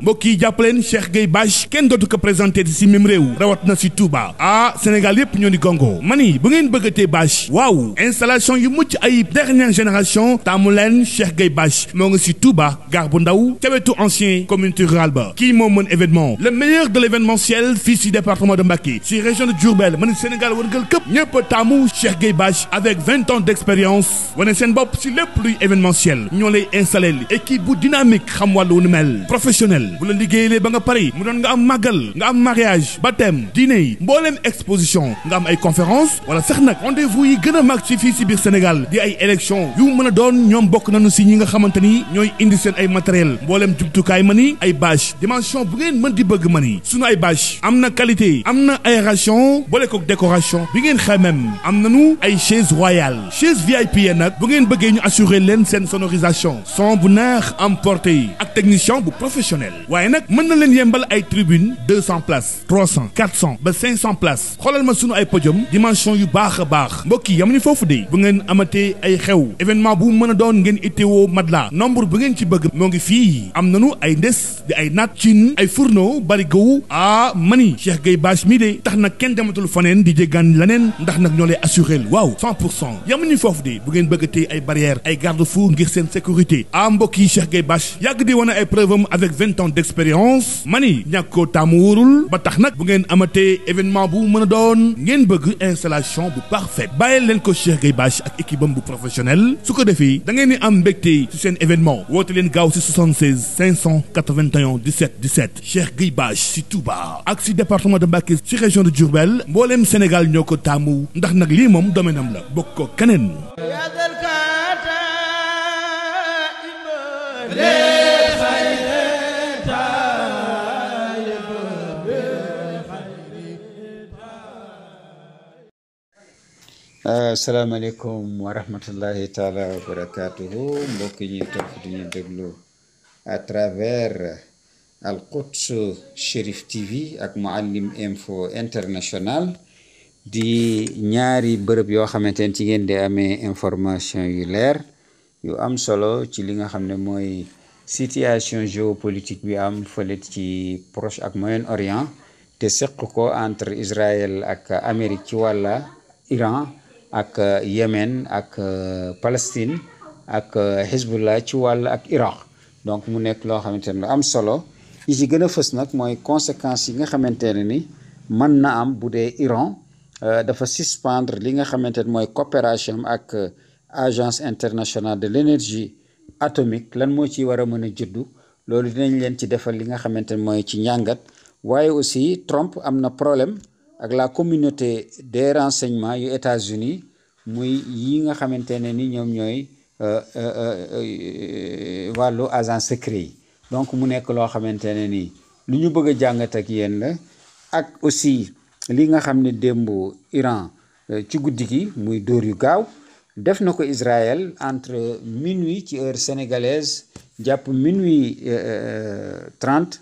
mbokk yi jàppaleen Cheikh Gueye Bache kenn dootu ko présenté si même réew rawat na si Touba Sénégal yépp ñoo ni gongo mani bu ngeen bëggatee bâche waaw installation yu mucc ayib dernière génération taamu leen Cheikh Gueye Bache moo ngi si Touba gare bu ndaw ca wetu ancien communauté rurale ba kii moo mën événement le meilleur de l'événementiel fii si département de Mbacké si région de Diourbel mani Sénégal wërngal këpp ñëpp taamu Cheikh Gueye Bache avec 20 ans d'expérience wane seen bopp si lépp luy événementiel ñoo lay installé équipe bu dynamique xam wàllu nu mel professionnel bu la liggéeyee ba nga pare mu doon nga am màggal nga am mariage baptême dîner yi mbooleem exposition nga am ay conférence wala sax nag rendez-vous yi gën a mag ci fii si biir Sénégal di ay élection yu mën a doon ñoom bokk nañu si ñi nga xamante ni ñooy indi seen ay matériel mbooleem jumtukaay ma ni ay bâche dimension bu ngeen mën di bëgg ma ni sunu ay bâche am na qualité am na aération boole kook décoration bi ngeen xamem am nañu ay chaise royale chaise VIP yi nag bu ngeen bëggee ñu assurer leen seen sonorisation son bu neex emporté ak technicien bu professionnel waaye nag mën na leen yembal ay tribune 200 places 300 400 ba 500 places xoolal ma sunu ay podium dimension yu baax a baax mbokk yi yamuñu foofu de bu ngeen amatee ay xew événement bu mën a doon ngeen itteewoo matelas nombre bu ngeen ci bëgg moo ngi fii am nanu ay ndes di ay naat cin ay fourneau barigo mani Cheikh Gueye Bache mii de tax nag kenn dematul faneen di jéggaan leneen ndax nag ñoo lay assuré waaw 100% yamuñu foofu de bu ngeen bëggatee ay barrières ay garde-fou ngir seen sécurité mbokk yi Cheikh Gueye Bache yàgg di wane ay preuve am avec 20 ans d'expérience mani ñàkk koo taamu wóorul ba tax nag bu ngeen amatee événement bu mën a doon ngeen bëgg installation bu parfaite bàyyil leen ko Cheikh Gueye Bache ak équipe am bu professionnel su ko defee da ngeen di am mbégte ci seen événement woote leen gaaw ci 76 581 17 17 Cheikh Gueye Bache ci Touba ak ci département de Mbacké ci région de Diourbel mbooleem Sénégal ñoo ko taamu ndax nag lii moom domaine am la bokk ko keneen. asalaamaaleykum wa rahmatullahi taala wa barakatuhu mbokk ñi topp di ñu déglu à travers Al Quds Cherif TV ak Mouhalim Info International di ñaari bërëb yoo xamante ne ci ngeen di amee information yu leer yu am solo ci li nga xam ne mooy situation géopolitique bi am fële ci Proche ak Moyen-Orient te seq ko entre Israël ak Amérique ci wàlla Iran ak Yémen ak Palestine ak Hezbollah ci wàll ak Irak donc mu nekk loo xamante ne lu am solo yi ci gën a fës nag mooy conséquences yi nga xamante ne ni mën na am bu dee Iran dafa suspendre li nga xamante ne mooy coopération ak agence internationale de l'énergie atomique lan moo ci war a mën a juddu loolu dinañ leen ci defal li nga xamante ne mooy ci njàngat waaye aussi Trump am na problème ak la communauté des renseignements yu États-Unis muy yi nga xamante ne ni ñoom ñooy wàllu agent secret yi donc mu nekk loo xamante ne ni lu ñu bëgg a jàngat ak yéen la ak aussi li nga xam ne démb Iran ci guddi gi muy dóor yu gaaw def na ko Israël entre minuit ci heure sénégalaise jàpp minuit 30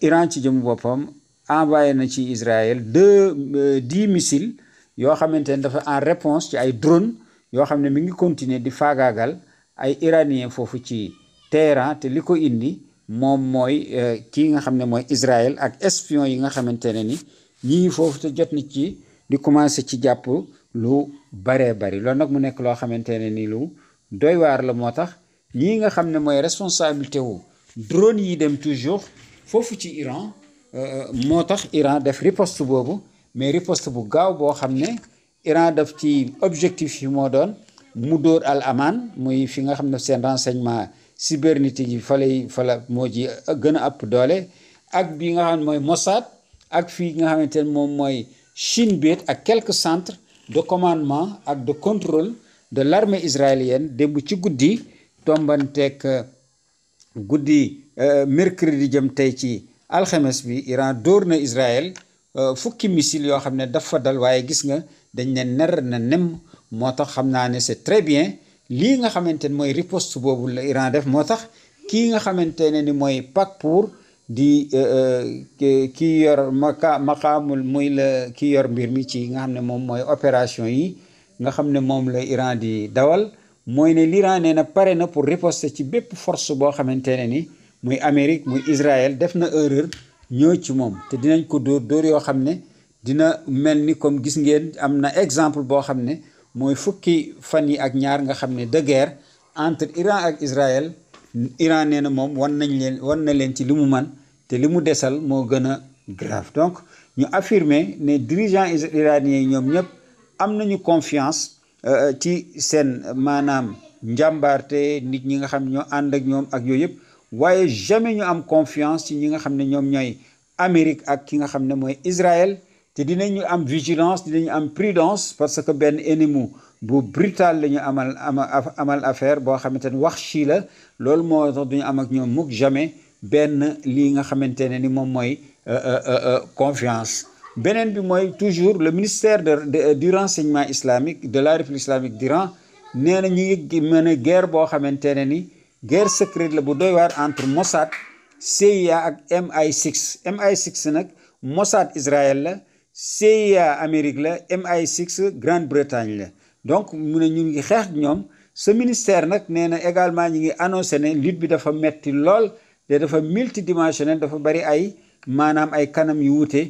Iran ci jëm boppam envoyé na ci Israël 10 missiles yoo xamante ne dafa en réponse ci ay drone yoo xam ne mi ngi continuer di faagaagal ay iranien foofu ci Téhéran te li ko indi moom mooy kii nga xam ne mooy Israël ak espion yi nga xamante ne ni ñi ngi foofu te jot na ci di commencé ci jàpp lu baree bari loolu nag mu nekk loo xamante ne ni lu doy waar la moo tax ñii nga xam ne mooy responsabilité wu drone yi dem toujours foofu ci Iran moo tax Iran def riposte boobu mais riposte bu gaaw boo xam ne Iran daf ci objectif yi moo doon mu dóor al aman muy fi nga xam ne seen renseignement cybernétique yi fala moo ji gën a ëpp doole ak bi nga xam ne mooy Mossad ak fii nga xamante ne moom mooy Shin Bet ak quelques centres de commandement ak de contrôle de l'armée israélienne démb ci guddi tombanteeg guddi mercredi jëm tey ci alxames bi Iran dóor na Israël fukki missile yoo xam ne dafa dal waaye gis nga dañ ne ner na nem moo tax xam naa ne c'est très bien lii nga xamante ne mooy riposte boobu la Iran def moo tax kii nga xamante ne ni mooy Pakpour di kii yor maqaamul muy la kii yor mbir mi ci nga xam ne moom mooy opération yi nga xam ne moom la Iran di dawal mooy ne l'Iran nee na pare na pour riposter ci bépp force boo xamante ne ni muy Amérique muy Israël def na erreur ñëw ci moom te dinañ ko dóor yoo xam ne dina mel ni comme gis ngeen am na exemple boo xam ne mooy fukki fan yi ak ñaar nga xam ne de guerre entre Iran ak Israël Iran nee na moom wan na leen ci li mu man te li mu desal moo gën a grave donc ñu affirmer ne dirigeants iraniens yi ñoom ñëpp am nañu confiance ci seen maanaam njàmbaarte nit ñi nga xam ne ñoo ànd ak ñoom ak yooyu yëpp waaye jamais ñu am confiance ci ñi nga xam ne ñoom ñooy Amérique ak ki nga xam ne mooy Israël te dinañu am vigilance dinañu am prudence parce que benn ennemi bu brutal la ñu amal affaire boo xamante ne wax chi la loolu moo tax duñu am ak ñoom mukk jamais benn lii nga xamante ne ni moom mooy confiance. beneen bi mooy toujours le ministère du renseignement islamique de la République islamique d'Iran nee na ñu ngi mën a guerre boo xamante ne ni guerre secrète la bu doy waar entre Mossad CIA ak MI6 MI6 nag Mossad Israël la CIA Amérique la MI6 Grande-Bretagne la donc mu ne ñu ngi xeex ñoom ce ministère nag nee na également ñu ngi annoncé ne lutte bi dafa metti lool te dafa multidimensionnel dafa bari ay maanaam ay kanam yu wuute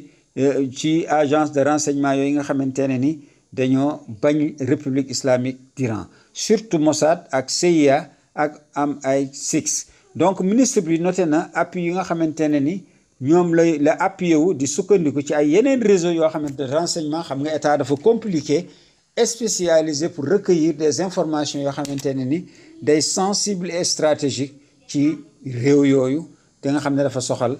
ci agence de renseignement yooyu nga xamante ne ni dañoo bañ République islamique d'Iran surtout Mossad ak CIA ak MI6 donc ministre bi noté na appui yi nga xamante ne ni ñoom la appuyé wu di sukkandiku ci ay yeneen réseau yoo xamante ne renseignement xam nga état dafa compliqué spécialisé pour recueillir des informations yoo xamante ne ni day sensible et stratégique ci réew yooyu te nga xam ne dafa soxal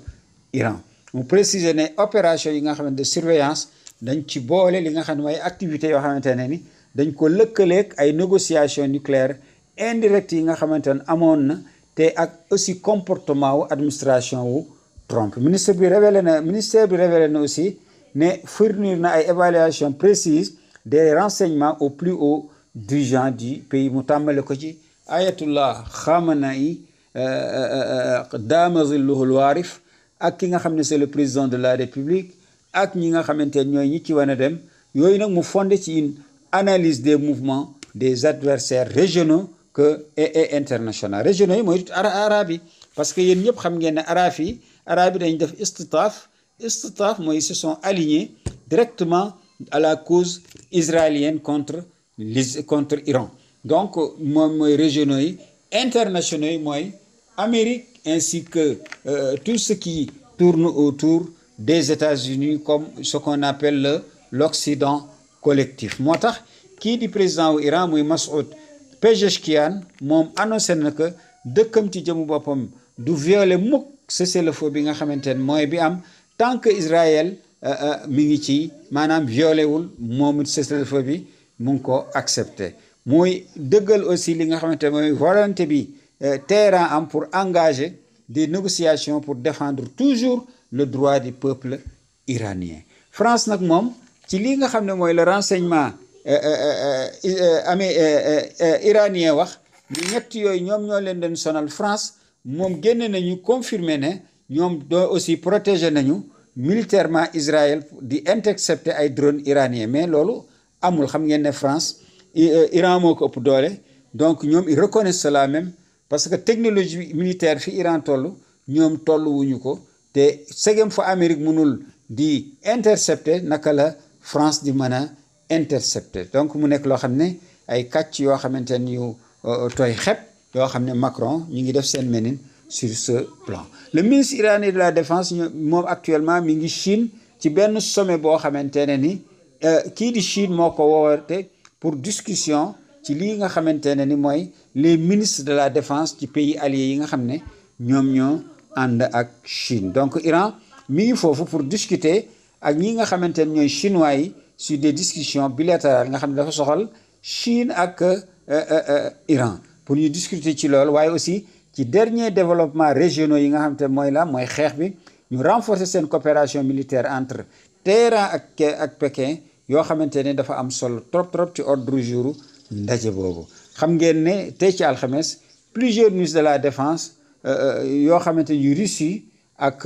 Iran mu préciser ne opération yi nga xamante de surveillance dañ ci boole li nga xam ne mooy activités yoo xamante ne ni dañ ko lëkkaleeg ay négociations nucléaires indirectes yi nga xamante ne amoon na te ak aussi comportement wu administration wu Trump ministère bi révélé na aussi ne fournir na ay évaluations précises des renseignements au plus haut dirigeant du pays mu tàmbale ko ci Ayatollah Khamenei daama zilluhul waarif ak ki nga xam ne c'est le président de la République ak ñi nga xamante ne ñooy ñi ci wan a dem yooyu nag mu fondé ci une analyse des mouvements des adversaires régionaux et internationaux régionaux yi mooy arab yi parce que yéen ñëpp xam ngeen ne arab yi dañ def istitaaf mooy ils se sont alignés directement à la cause israélienne contre Iran donc moom mooy régionaux yi internationaux yi mooy Amérique ainsi que tout ce qui tourne autour des États-Unis comme ce qu'on appelle l'Occident collectif moo tax kii di président wu Iran muy Masoud Pezeshkian moom annoncé na que dëkkam ci jëmu boppam du violer mukk cessez-le-feu bi nga xamante ne mooy bi am tant que Israël mi ngi ci maanaam violé wul moom it cessez-le-feu bi mu ngi ko accepté muy dëggal aussi li nga xamante ne mooy volonté bi Téhéran am pour engager des négociations pour défendre toujours le droit du peuple iranien France nag moom ci li nga xam ne mooy le renseignement iranien wax ni ñett yooyu ñoom ñoo leen doon sonal France moom génne nañu confirmer ne ñoom doo aussi protéger nañu militairement Israël di intercepter ay drones iraniens mais loolu amul xam ngeen ne France Iran moo ko ëpp doole donc ñoom ils reconnaissent cela même parce que technologie militaire fi Iran toll ñoom toll wuñu ko te segem fa Amérique mënul di intercepter naka la France di mën a intercepter donc mu nekk loo xam ne ay kàcc yoo xamante ni yu tooy xep yoo xam ne Macron ñu ngi def seen menin sur ce plan le ministre iranien de la défense moom actuellement mi ngi Chine ci benn sommet boo xamante ne ni kii di Chine moo ko woote pour discussion ci lii nga xamante ne ni mooy les ministres de la défense ci pays alliés yi nga xam ne ñoom ñoo ànd ak Chine donc Iran mi ngi foofu pour discuter ak ñi nga xamante ne ñooy chinois yi sur des discussions bilatérales nga xam ne dafa soxal Chine ak Iran pour ñu discuter ci loolu waaye aussi ci dernier développement régionaux yi nga xamante ne mooy xeex bi ñu renforcer seen coopération militaire entre Téhéran ak Pékin yoo xamante ne dafa am solo trop ci ordre du jour ndaje boobu xam ngeen ne tey ci alxames plusieurs ministres de la défense yoo xamante yu Russie ak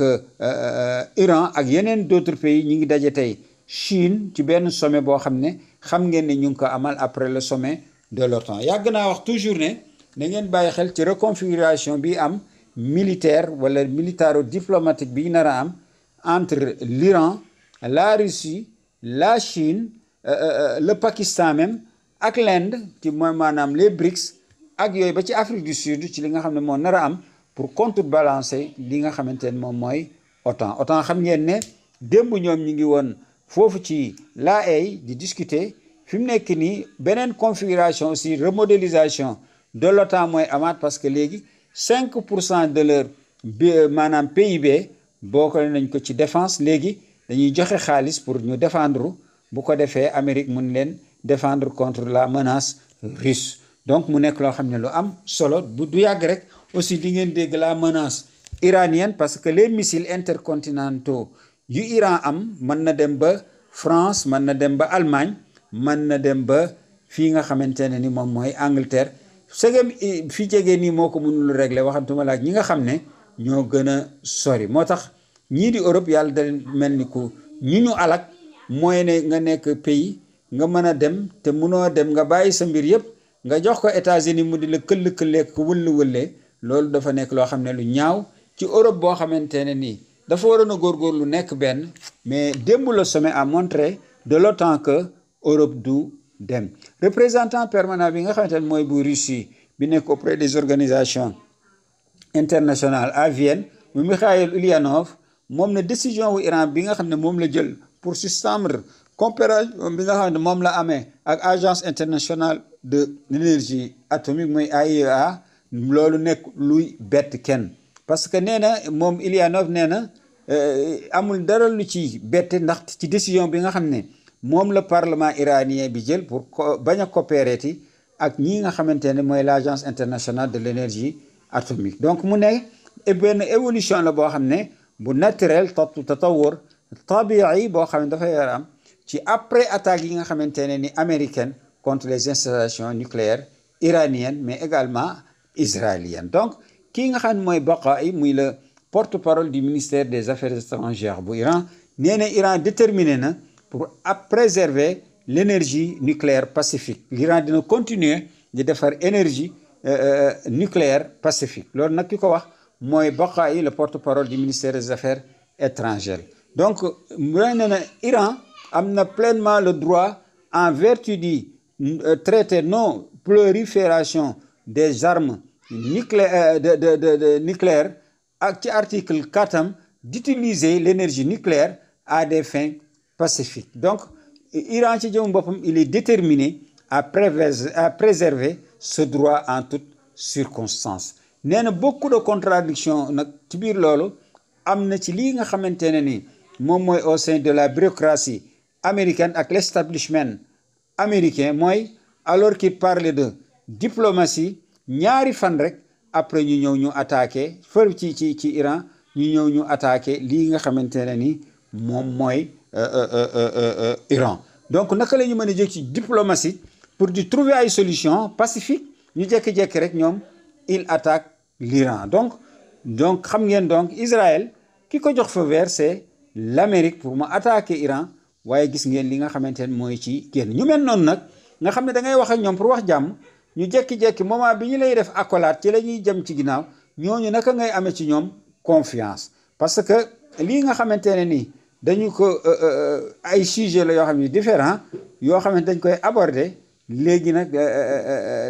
Iran ak yeneen d'autres pays ñi ngi daje tey Chine ci benn sommet boo xam ne xam ngeen ne ñu ngi ko amal après le sommet de l'OTAN. yàgg naa wax toujours ne na ngeen bàyyi xel ci reconfiguration bi am militaire wala militaro-diplomatique bi nar a am entre l'Iran, la Russie, la Chine, le Pakistan même ak l'Inde ci mooy maanaam les BRICS ak yooyu ba ci Afrique du Sud ci li nga xam ne moo nar a am pour contrebalancer li nga xamante ne moom mooy OTAN xam ngeen ne démb ñoom ñi ngi woon foofu ci La Haye di discuter fi mu nekk nii beneen configuration aussi remodélisation de l'OTAN mooy amaat parce que léegi 5% de leur maanaam PIB boo ko nañ ko ci défense léegi dañuy joxe xaalis pour ñu défendre bu ko defee Amérique mun leen défendre contre la menace russe. Donc mu nekk loo xam ne lu am solo bu du yàgg rek aussi di ngeen dégg la menace iranienne parce que les missiles intercontinentaux yu Iran am mën na dem ba France mën na dem ba Allemagne mën na dem ba fii nga xamante ne ni moom mooy Angleterre segem fi jege nii moo ko mënul régler waxantuma laaj ñi nga xam ne ñoo gën a sori moo tax ñii di Europe yàlla da mel ni ku ñu alak mooy ne nga nekk pays nga mën a dem te mënoo dem nga bàyyi sa mbir yëpp nga jox ko États-Unis mu di la këll-këlleek ko wëllee loolu dafa nekk loo xam ne lu ñaaw ci Europe boo xamante ne nii dafa waroon a góorgóorlu nekk benn mais démb le sommet a montré de l'OTAN que Europe du dem représentant permanent bi nga xamante ne mooy bu Russie bi nekk auprès des organisations internationales à Vienne mu Mikhail Ulyanov moom na décision wu Iran bi nga xam ne moom la jël pour suspendre coopération bi nga xam ne moom la amee ak agence internationale de l'énergie atomique mooy AIEA loolu nekk luy bett kenn parce que nee na moom Ulyanov nee na amul dara lu ci bett ndax ci décision bi nga xam ne moom la parlement iranien bi jël pour bañ a coopérer ti ak ñi nga xamante ne mooy l'agence internationale de l'énergie atomique donc mu ne benn évolution la boo xam ne bu naturel tatawur tabii boo xam ne dafay am ci après attaques yi nga xamante ne ni américaine contre les installations nucléaires iraniennes mais également israéliennes donc kii nga xam ne mooy Baqai muy le porte-parole du ministère des affaires étrangères bu Iran nee na Iran déterminé na pour préserver l'énergie nucléaire pacifique l'Iran dina continuer di defar énergie nucléaire pacifique loolu nag ki ko wax mooy Baqai le porte-parole du ministère des affaires étrangères donc nee na Iran am na pleinement le droit en vertu du traité non prolifération des armes nucléaires nucléaires ak ci article 4 d'utiliser l'énergie nucléaire à des fins pacifiques donc Iran ci jëm boppam il est déterminé à préserver ce droit en toutes circonstances nee na beaucoup de contradictions nag ci biir loolu am na ci lii nga xamante ne ni moom mooy au sein de la bureaucratie américaine ak l'establishment américain mooy alors qu'il parlait de diplomatie ñaari fan rek après ñu ñëw ñu attaqué fër ci Iran ñu ñëw ñu attaqué lii nga xamante ne ni moom mooy Iran donc naka la ñu mën a jóg ci diplomatie pour di trouver ay solution pacifique ñu jékki-jékki rek ñoom il attaque l'Iran donc xam ngeen donc Israël ki ko jox feu vert c'est l'Amérique pour mu attaquer Iran waaye gis ngeen li nga xamante ne mooy ci génn ñu mel noonu nag nga xam ne da ngay wax ak ñoom pour wax jàmm ñu jékki-jékki moment bi ñu lay def accolade ci la ñuy jëm ci ginnaaw ñooñu naka ngay amee ci ñoom confiance parce que lii nga xamante ne nii dañu ko ay sujet la yoo xam ne différent yoo xamante dañ koy aborder léegi nag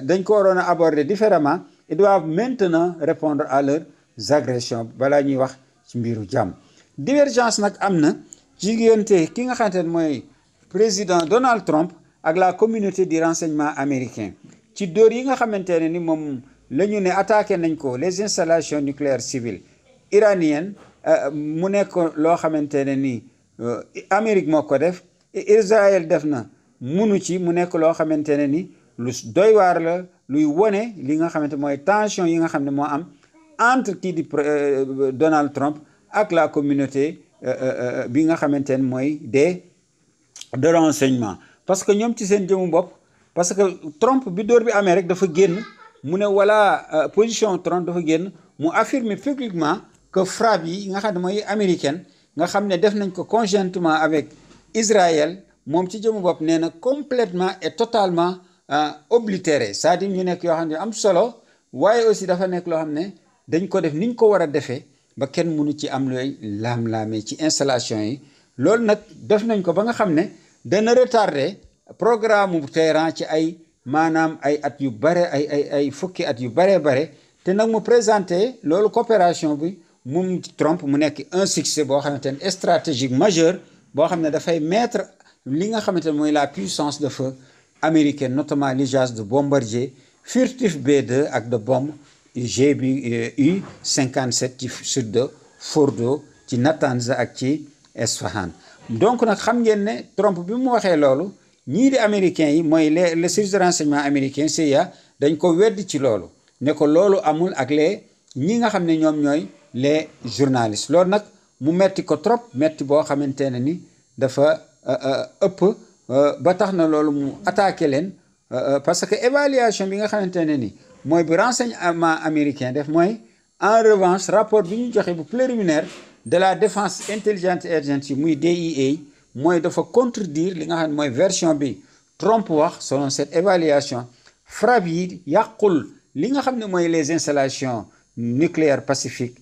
dañ ko waroon a aborder différemment ils doivent maintenant répondre à leurs agressions balaa ñuy wax ci mbiru jàmm divergence nag am na ci diggante ki nga xamante ne mooy président Donald Trump ak la communauté du renseignement américain ci dóor yi nga xamante ne ni moom la ñu ne attaqué nañ ko les installations nucléaires civiles iraniennes mu nekk loo xamante ne ni Amérique moo ko def Israël def na munu ci mu nekk loo xamante ne ni lu doy waar la luy wone li nga xamante mooy tension yi nga xam ne moo am entre kii di Donald Trump ak la communauté bi nga xamante ne mooy de renseignement parce que ñoom ci seen jëmu bopp parce que Trump bi dóor bi amee rek dafa génn mu ne voilà position Trump dafa génn mu affirmer publiquement que que frappe yi nga xam ne mooy américaine nga xam ne def nañ ko conjointement avec Israël moom ci jëmu bopp nee na complètement et totalement oblitéré, c'est-à-dire ñu nekk yoo xam ne am solo waaye aussi dafa nekk loo xam ne dañ ko def niñ ko war a defee ba kenn mënu ci am looy laam-laamee ci installation yi. loolu nag def nañ ko ba nga xam ne dana retardé programme Téhéran ci ay maanaam ay at yu bare ay fukki at yu bare te nag mu présenté loolu coopération bi moom Trump mu nekk un succès boo xamante ne stratégique majeur boo xam ne dafay mettre li nga xamante ne mooy la puissance de feu américaine notamment l'usage de bombardiers furtifs B2 ak de bombes GBU-57 ci sud de Fordo ci Natanz ak ci Esfahan. donc nag xam ngeen ne Trump bi mu waxee loolu ñii di américains yi mooy le service de renseignement américain CIA dañ ko wedd ci loolu ne ko loolu amul ak ñi nga xam ne ñoom ñooy les journalistes. loolu nag mu metti ko trop metti boo xamante ne ni dafa ëpp ba tax na loolu mu attaqué leen parce que évaluation bi nga xamante ne ni mooy bi renseignement américain def mooy en revanche rapport bi ñu joxe bu préliminaire de la défense intelligence agency muy DIA mooy dafa contredire li nga xam ne mooy version bi Trump wax selon cette évaluation frappe yi yàqul li nga xam ne mooy les installations nucléaires pacifiques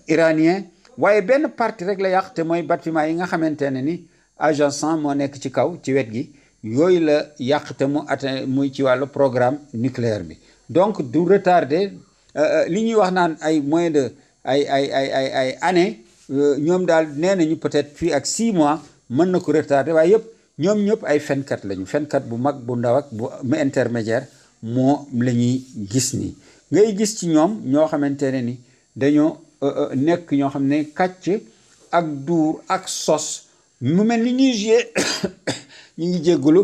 iranien waaye benn partie rek la yàq te mooy bâtiment yi nga xamante ne ni agence 100 moo nekk ci kaw ci wet gi yooyu la yàq te mu muy ci wàllu programme nucléaire bi donc du retardé li ñuy wax naan ay moins de ay année ñoom daal nee nañu peut-être fii ak 6 mois mën na ko retardé waaye yëpp ñoom ñëpp ay fenkat lañu fenkat bu mag bu ndaw ak bu intermédiaire moo la ñuy gis ni ngay gis ci ñoom ñoo xamante ne ni dañoo nekk ñoo xam ne kàcc ak duur ak sos mu mel ni ñuy jouer ñu ngi jéggulu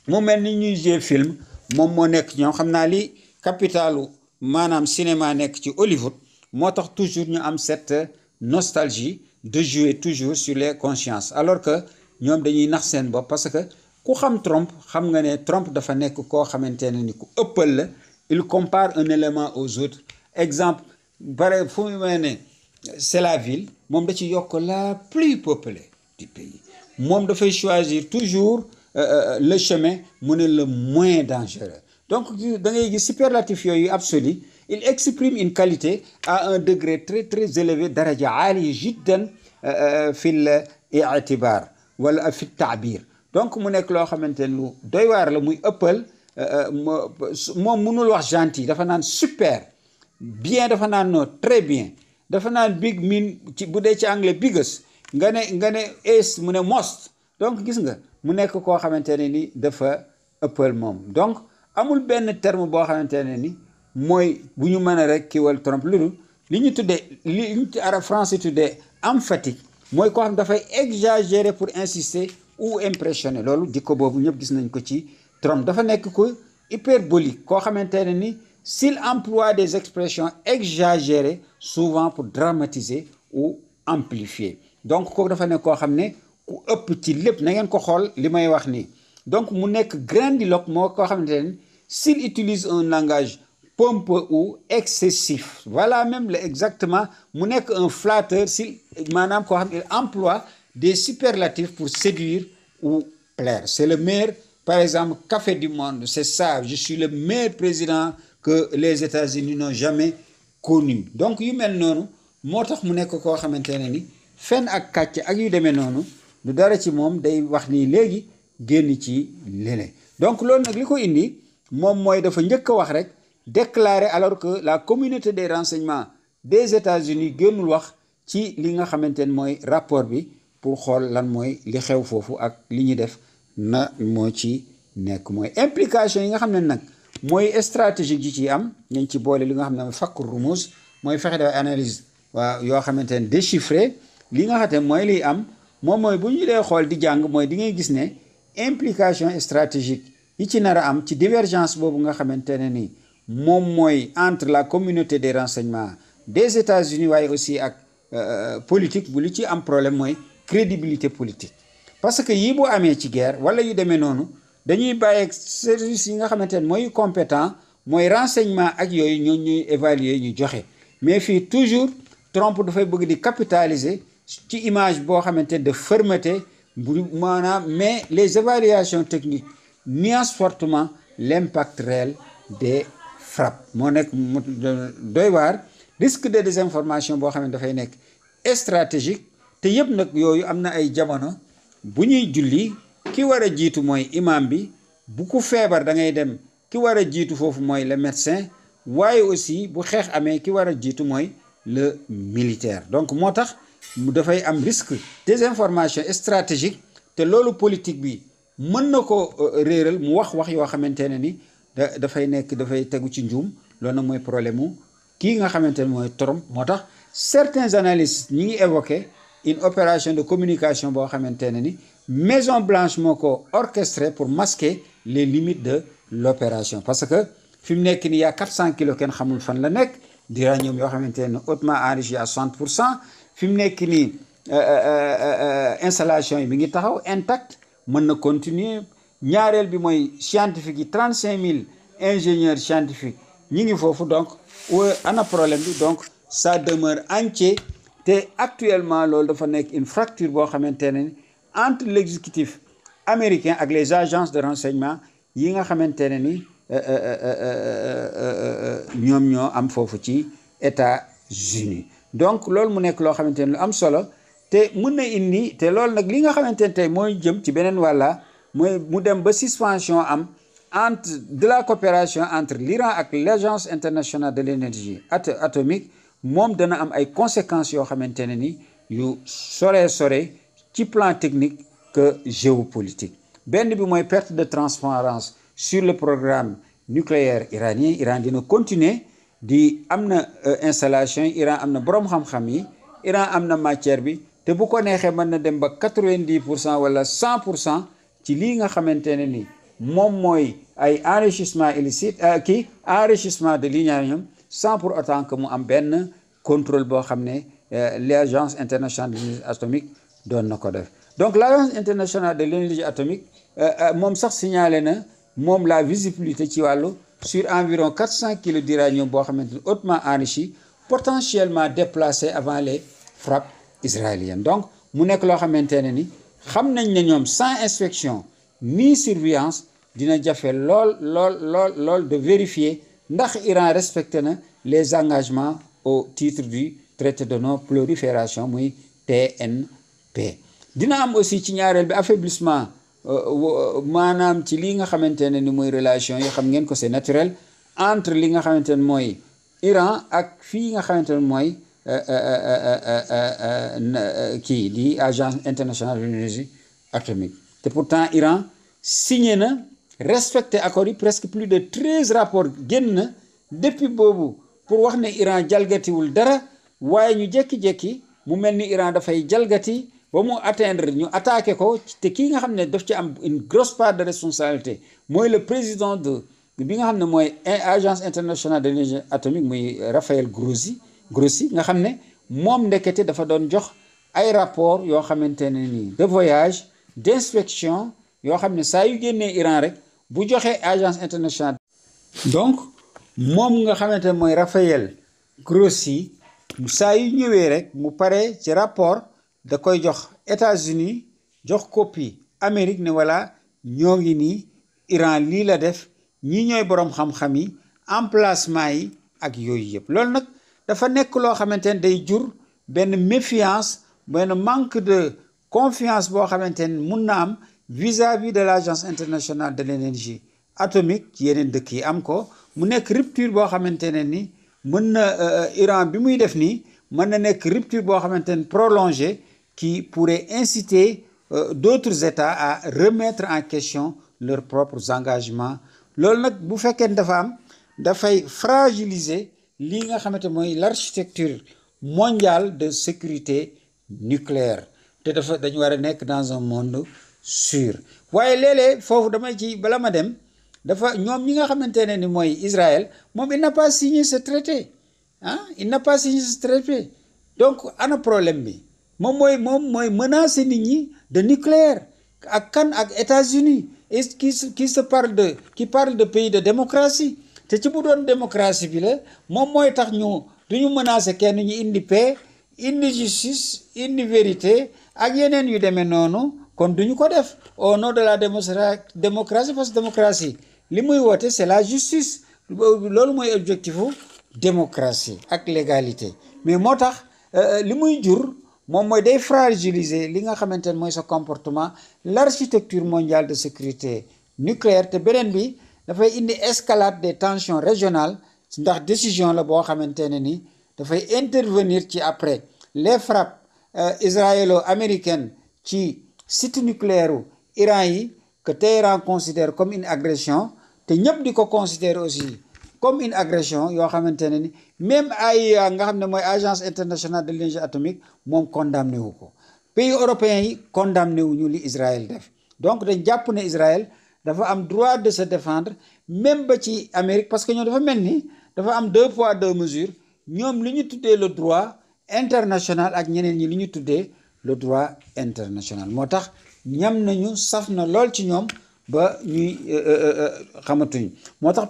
mu mel ni ñuy jouer film moom moo nekk ñoom xam naa li capitalu maanaam cinéma nekk ci Hollywood moo tax toujours ñu am cette nostalgie de jouer toujours sur les consciences alors que ñoom dañuy nax seen bopp parce que ku xam Trump xam nga ne Trump dafa nekk koo xamante ne ni ku ëppal la il compare un élément aux autres exemple bare fu mu ne c'est la ville moom da ci yokk la plus peuplée du pays moom dafay choisir toujours le chemin mu ne le moins dangereux donc da ngay gis superlatif yooyu absolu il exprime une qualité à un degré très très élevé daraja aali jiddan fil i'tibar wala fi taabir donc mu nekk loo xamante ne lu doy waar la muy ëppal moom mënul wax gentil dafa naan super bien dafa naan non très bien dafa naan big mean ci bu dee ci anglais biggest nga ne ace mu ne most donc gis nga mu nekk koo xamante ne ni dafa ëppal moom donc amul benn terme boo xamante ne ni mooy bu ñu mën a rek kiiwal Trump lu dul li ñu tuddee li ñu arab français tuddee emphatique mooy koo xam dafay exagérer pour insister ou impressionner loolu jikko boobu ñëpp gis nañ ko ci Trump dafa nekk ko hyperbolique koo xamante ne ni s'il emploie des expressions exagérées souvent pour dramatiser ou amplifier donc kooku dafa nekk koo xam ne ku ëpp ci lépp na ngeen ko xool li may wax nii donc mu nekk grandiloque moo koo xamante ne s'il utilise un langage pompeux ou excessif voilà même le exactement mu nekk un flatteur s'il maanaam koo xam il emploie des superlatifs pour séduire ou plaire c'est le meilleur par exemple café du monde c'est ça je suis le meilleur président que les États-Unis n'ont jamais connu donc yu mel noonu moo tax mu nekk koo xamante ne ni fen ak kàcc ak yu demee noonu du dara ci moom day wax nii léegi génn ci léeg donc loolu nag li ko indi moom mooy dafa njëkk a wax rek déclarer alors que la communauté des renseignements des États-Unis génnul wax ci li nga xamante ne mooy rapport bi pour xool lan mooy li xew foofu ak li ñu def na moo ci nekk mooy implication yi nga xam ne nag mooy stratégique yi ci am nañ ci boole li nga xam ne mooy fakku rumus mooy fexe def analyse waaw yoo xamante ne déchiffré li nga xam ne mooy liy am moom mooy bu ñu dee xool di jàng mooy di ngay gis ne implication stratégique yi ci nar a am ci divergence boobu nga xamante ne ni moom mooy entre la communauté des renseignements des États-Unis waaye aussi ak politique bu li ci am problème mooy crédibilité politique parce que yii bu amee ci guerre wala yu demee noonu dañuy bàyyi ak service yi nga xamante ne mooy compétent mooy renseignement ak yooyu ñoo ñuy évaluer ñu joxe mais fii toujours Trump dafay bëgg di capitaliser ci image boo xamante de fermeté bu maanaam, mais les évaluations techniques nuancent fortement l'impact réel des frappes moo nekk mu doy waar. Risque de désinformation boo xam ne dafay nekk stratégique te yëpp nag yooyu am na ay jamono bu ñuy julli ki war a jiitu mooy imam bi, bu ku feebar da ngay dem ki war a jiitu foofu mooy le médecin, waaye aussi bu xeex amee ki war a jiitu mooy le militaire. Donc moo tax dafay am risque désinformation stratégique te loolu politique bi mën na ko réeral mu wax yoo xamante ne ni dafay tegu ci njuum. loolu nag mooy problème mu kii nga xamante ne mooy Trump. moo tax certains analystes ñi ngi évoqué une opération de communication boo xamante ne ni Maison Blanche moo ko orchestré pour masquer les limites de l'opération, parce que fi mu nekk nii y a 400 kilos kenn xamul fan la nekk d'uranium yoo xamante ne hautement enrichi à 60%. fi mu nekk nii installation yi mi ngi taxaw intact, mën na continuer. ñaareel bi mooy scientifique yi 35 000 ingénieurs scientifiques ñi ngi foofu, donc ana problème bi. Donc ça demeure entier te actuellement loolu dafa nekk une fracture boo xamante ne entre l'exécutif américain ak les agences de renseignement yi nga xamante ne ni ñoom ñoo am foofu ci États-Unis. Donc loolu mu nekk loo xamante ne lu am solo te mun na indi te loolu nag li nga xamante ne tey mooy jëm ci beneen wàlla mooy mu dem ba suspension am entre de la coopération entre l'Iran ak l'Agence internationale de l'énergie atomique. moom dana am ay conséquences yoo xamante ne ni yu sore ci plan technique que géopolitique. benn bi mooy perte de transparence sur le programme nucléaire iranien. Iran dina continuer di am na installation yi, Iran am na borom xam-xam yi, Iran am na matière bi te bu ko neexee mën na dem ba 90% wala 100% ci lii nga xamante ne ni moom mooy ay enrichissement illicite enrichissement de l'uranium, sans pour autant que mu am benn contrôle boo xam ne l'Agence internationale de l'énergie atomique doon na ko def. Donc l'Agence internationale de l'énergie atomique moom sax signalé na moom la visibilité ci wàllu sur environ 400 kilos d'uranium boo xamante ne hautement enrichi, potentiellement déplacé avant les frappes israéliennes. Donc mu nekk loo xamante ne ni xam nañ ne ñoom sans inspection ni surveillance dina jafe lool de vérifier ndax Iran respecté na les engagements au titre du traité de non prolifération muy TNP. dina am aussi ci ñaareel bi affaiblissement maanaam ci li nga xamante ne ni mooy relation yi xam ngeen ko c'est naturel entre li nga xamante ne mooy Iran ak fii nga xamante ne mooy kii di agence internationale de l'énergie atomique. te pourtant Iran signé na respecté accords yi, presque plus de 13 rapports génn na depuis boobu pour wax ne Iran jalgatiwul dara, waaye ñu jékki-jékki mu mel ni Iran dafay jalgati ba mu atteindre ñu attaqué ko. te kii nga xam ne daf ci am une grosse part de responsabilité mooy le président de bi nga xam ne mooy agence internationale de l'énergie atomique muy Rafael Grossi nga xam ne moom ndekete dafa doon jox ay rapport yoo xamante ne nii de voyage d'inspection yoo xam ne saa yu génnee Iran rek bu joxee agence internationale. donc moom nga xamante ne mooy Rafael Grossi saa yu ñëwee rek mu pare ci rapport da koy jox États-Unis, jox copie Amérique ne voilà ñoo ngi nii Iran lii la def, ñii ñooy borom xam-xam yi, emplacement yi ak yooyu yëpp. loolu nag dafa nekk loo xamante ne day jur benn méfiance, benn manque de confiance boo xamante ne mun na am vis-à-vis de l'Agence internationale de l'énergie atomique ci yeneen dëkk yi am ko. mu nekk rupture boo xamante ne ni mën na Iran bi muy def nii mën na nekk rupture boo xamante ne prolongée qui pourrait inciter d'autres États à remettre en question leurs propres engagements. loolu nag bu fekkee dafa am dafay fragiliser lii nga xamante mooy l'architecture mondiale de sécurité nucléaire te dañu war a nekk dans un monde sûr. waaye léeg-léeg foofu damay ci bala ma dem dafa ñoom ñi nga xamante ne ni mooy Israël moom il n'a pas signé ce traité il n'a pas signé ce traité. donc ana problème bi moom mooy menacer nit ñi de nucléaire ak kan ak États-Unis et qui parle de pays de démocratie te ci bu doon démocratie bi la moom mooy tax ñu duñu menacer kenn, ñu indi paix, indi justice, indi vérité ak yeneen yu demee noonu, kon duñu ko def au nom de la démocratie, parce que démocratie li muy woote c'est la justice, loolu mooy objectifu démocratie ak légalité. mais moo tax li muy jur moom mooy day fragiliser li nga xamante ne mooy sa comportement, l'architecture mondiale de sécurité nucléaire. te beneen bi dafay indi escalade des tensions régionales, ndax décision la boo xamante ne ni dafay intervenir ci après les frappes israélo-américaines ci site nucléaire u Iran yi, que Téhéran considère comme une agression, te ñëpp di ko considérer aussi comme une agression yoo xamante ne ni même AIEA nga xam ne mooy agence internationale de l'énergie atomique moom condamné wu ko. pays européens yi condamné wu ñu li Israël def. donc dañ jàpp ne Israël dafa am droit de se défendre, même ba ci Amérique, parce que ñoom dafa mel ni dafa am 2 poids 2 mesures. ñoom li ñu tuddee le droit international ak ñeneen ñi li ñu tuddee le droit international. moo tax ñam nañu saf na lool ci ñoom ba ñuy xamatuñ. moo tax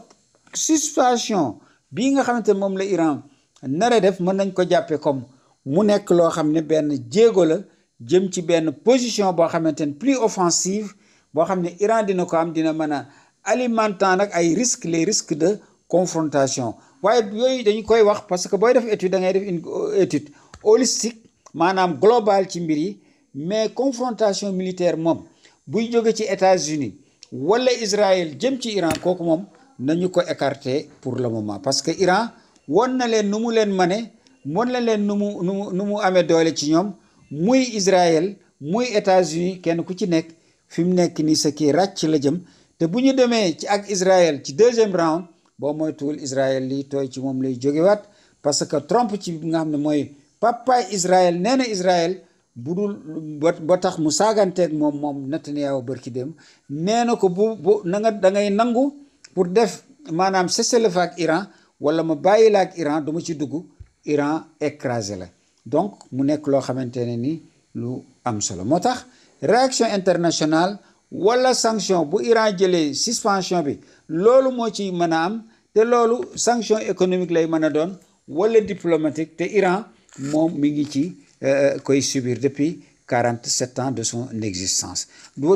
suspension bii nga xamante ne moom la Iran nara def mën nañ ko jàppee comme mu nekk loo xam ne benn jéego la jëm ci benn position boo xamante ne plus offensive, boo xam ne Iran dina ko am, dina mën a alimentant nag ay risques, les risques de confrontation. waaye yooyu dañu koy wax parce que booy def étude da ngay def une étude holistique, maanaam globale ci mbir yi. mais confrontation militaire moom buy jóge ci États-Unis wala Israël jëm ci Iran, kooku moom nañu ko écarter pour le moment, parce que Iran won na leen nu mu leen mane, won na leen nu mu amee doole ci ñoom, muy Israël muy États-Unis, kenn ku ci nekk fi mu nekk nii sa kii ràcc la jëm. te bu ñu demee ci ak Israël ci 2e round, boo moytuwul Israël lii tooy ci moom lay jógewaat, parce que Trump ci nga xam ne mooy papaay Israël nee na Israël bu dul ba tax mu saaganteeg moom Netanyahu bërki dem, nee na ko bu da ngay nangu pour def maanaam cessez-le-feu ak Iran, wala ma bàyyi la ak Iran, duma ci dugg, Iran écrasé la. donc mu nekk loo xamante ne ni lu am solo. moo tax réaction internationale wala sanction bu Iran jëlee suspension bi, loolu moo ci mën a am, te loolu sanction économique lay mën a doon wala diplomatique, te Iran moom mi ngi ci koy subir depuis 47 ans de son existence.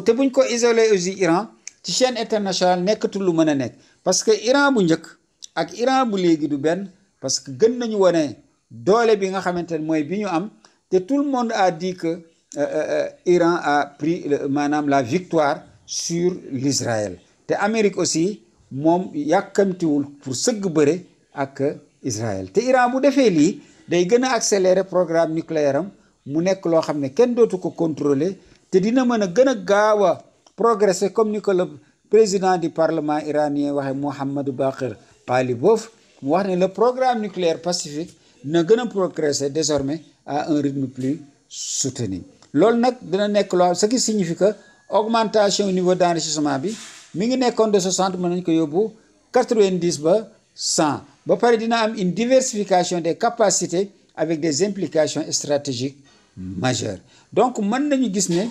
te buñ ko isolé aussi Iran ci chaîne internationale nekkatul lu mën a nekk, parce que Iran bu njëkk ak Iran bu léegi du benn, parce que gën nañu wane doole bi nga xamante ne mooy bi ñu am, te tout le monde a dit que Iran a pris maanaam la victoire sur l'Israël. te Amérique aussi moom yàkkamtiwul pour sëgg bëre ak Israël. te Iran bu defee lii day gën a accélérer programme nucléaire am, mu nekk loo xam ne kenn dootu ko contrôler, te dina mën a gën a gaaw a progresser, comme ni ko le président du parlement iranien waxee, Mohammad Baqir Ghalibaf, mu wax ne le programme nucléaire pacifique dina gën a progresser désormais à un rythme plus soutenu. loolu nag dina nekk loo ce qui signifie que augmentation au niveau d'enrichissement bi mi ngi nekkoon de 60 mën nañ ko yóbbu 90 ba 100. ba pare dina am une diversification des capacités avec des implications stratégiques majeures. donc mën nañu gis ne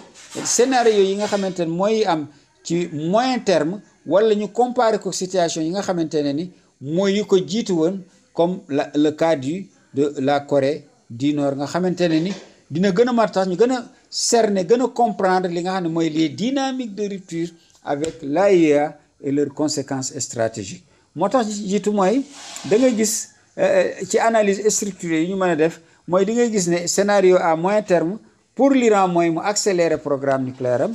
scénario yi nga xamante ne mooy am ci moyen terme, wala ñu comparer ko situation yi nga xamante ne ni mooy yu ko jiitu woon, comme le cas de la Corée du Nord, nga xamante ne ni dina gën a mat tax ñu gën a cerner, gën a comprendre li nga xam ne mooy les dynamiques de rupture avec l'AIEA et leurs conséquences stratégiques. moo tax jiitu mooy da ngay gis ci analyse structurée yi ñu mën a def, mooy di ngay gis ne scénario à moyen terme pour l'Iran mooy mu accélérer programme nucléaire am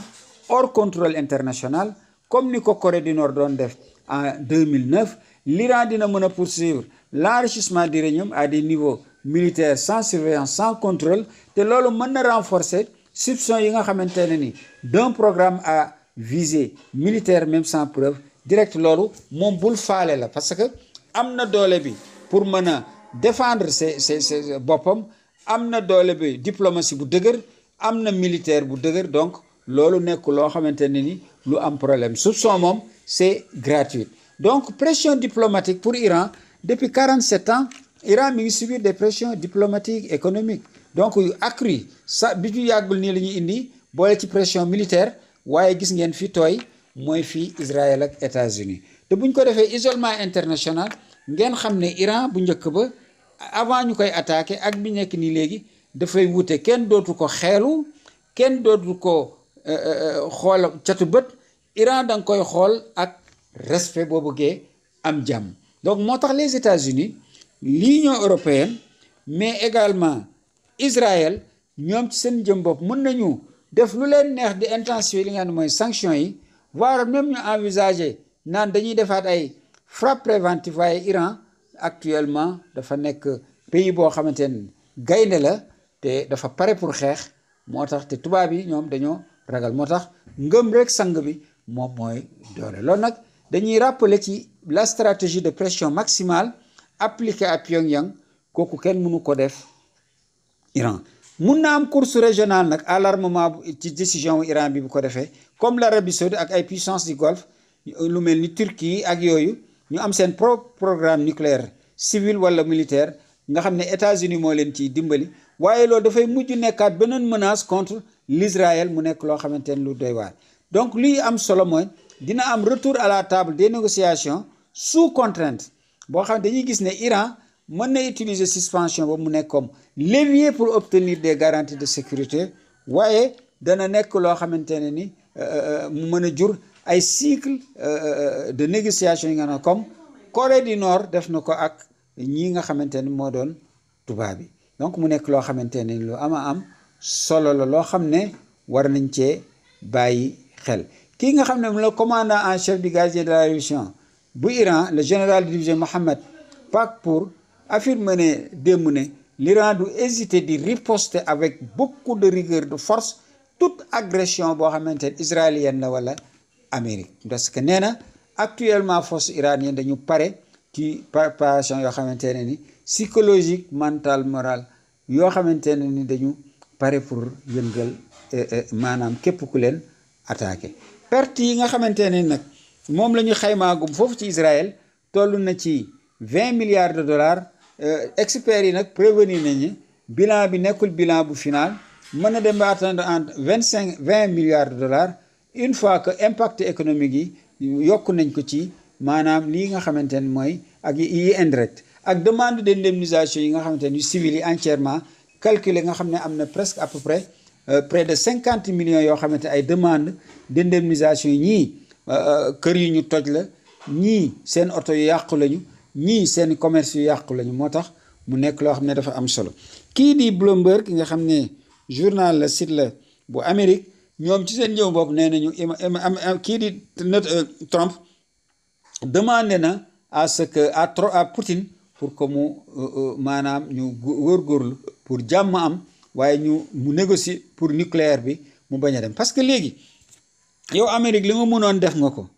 hors contrôle international, comme ni ko Corée du Nord doon def en 2009. l'Iran dina mën a poursuivre l'enrichissement d'uranium à des niveaux militaires sans surveillance, sans contrôle, te loolu mën na renforcer soupçon yi nga xamante ne ni d'un programme à visée militaire même sans preuve directe. loolu moom bul faale la, parce que am na doole bi pour mën a défendre ses boppam, am na doole bi diplomatie bu dëgër, am na militaire bu dëgër. donc loolu nekk loo xamante ne ni lu am problème. soupçon moom c'est gratuit. donc pression diplomatique pour Iran depuis 47 ans, Iran mi ngi subir des pressions diplomatiques, économiques, donc yu accrues. sa bi ñu yàggul nii la ñuy indi boole ci pression militaire, waaye gis ngeen fi tooy mooy fii Israël ak États-Unis. te buñ ko defee isolement international, ngeen xam ne Iran bu njëkk ba avant ñu koy attaqué ak bi nekk nii léegi dafay wute. kenn dootu ko xeelu, kenn dootu ko xool catu bët. Iran da nga koy xool ak respect boo bëggee am jàmm. donc moo tax les États-Unis, l'Union européenne, mais également Israël, ñoom ci seen jëm bopp mën nañu def lu leen neex di intensifier li nga xam ne mooy sanctions yi, voire même ñu envisager naan dañuy defaat ay frappe préventive. waaye Iran actuellement dafa nekk pays boo xamante ne gaynde la te dafa pare pour xeex. moo tax te tubaab yi ñoom dañoo ragal. moo tax ngëm rek sang bi moom mooy doole. loolu nag dañuy rappeler ci la stratégie de pression maximale appliquée à Pyongyang. kooku kenn mënu ko def Iran. mun na am course régionale nag à l'armement ci décision Iran bi bu ko defee, comme l'Arabie saoudite ak ay puissances du Golfe lu mel ni Turquie ak yooyu, ñu am seen programme nucléaire civil wala militaire nga xam ne États-Unis moo leen ciy dimbali. waaye loolu dafay mujj nekkaat beneen menace contre l'Israël, mu nekk loo xamante ne lu doy waar. donc luy am solo mooy dina am retour à la table des négociations sous contrainte boo xam ne dañuy gis ne Iran mën na utiliser suspension boobu mu nekk comme levier pour obtenir des garanties de sécurité. waaye dana nekk loo xamante ne ni mu mën a jur ay cycle de négociation yi nga xam comme Corée du Nord def na ko ak ñi nga xamante ne moo doon tubaab bi. donc mu nekk loo xamante ne lu am solo la, loo xam ne war nañ cee bàyyi xel. kii nga xam ne le commandant en chef du gardien de la révolution bu Iran, le général de division Mohammad Pakpour, affirme ne démb ne l'Iran du hésiter di riposter avec beaucoup de rigueur de force toute agression boo xamante ne israélienne la wala Amérique. parce que nee na actuellement force iranienne dañu pare ci préparation yoo xamante ne ni psychologique, mental, moral, yoo xamante ne ni dañu pare pour yëngal maanaam képp ku leen attaqué. perte yi nga xamante ne nag moom la ñu xaymaagum foofu ci Israël toll na ci 20 milliards de dollars. experts yi nag prévenir nañu bilan bi nekkul bilan bu final, mën na dem ba atteindre entre 20 milliards de dollars une fois que impact économique yi yokku nañ ko ci maanaam lii nga xamante ne mooy ak yi indirect ak demande d'indemnisation yi nga xamante ne civil yi entièrement calculé nga xam ne am na presque à peu près de 50 millions yoo xamante ay demande d'indemnisation yi ñii kër yi ñu toj la, ñii seen oto yu yàqu lañu, ñii seen commerce yu yàqu lañu. moo tax mu nekk loo xam ne dafa am solo. kii di Bloomberg ki nga xam ne journal la site la bu Amérique, ñoom ci seen ñëw bopp nee nañu kii di Trump demandé na à ce que à Poutine pour que mu maanaam ñu góorgóorlu pour jàmm am, waaye mu négocier pour nucléaire bi mu bañ a dem. parce que léegi yow Amérique li nga mënoon def nga ko.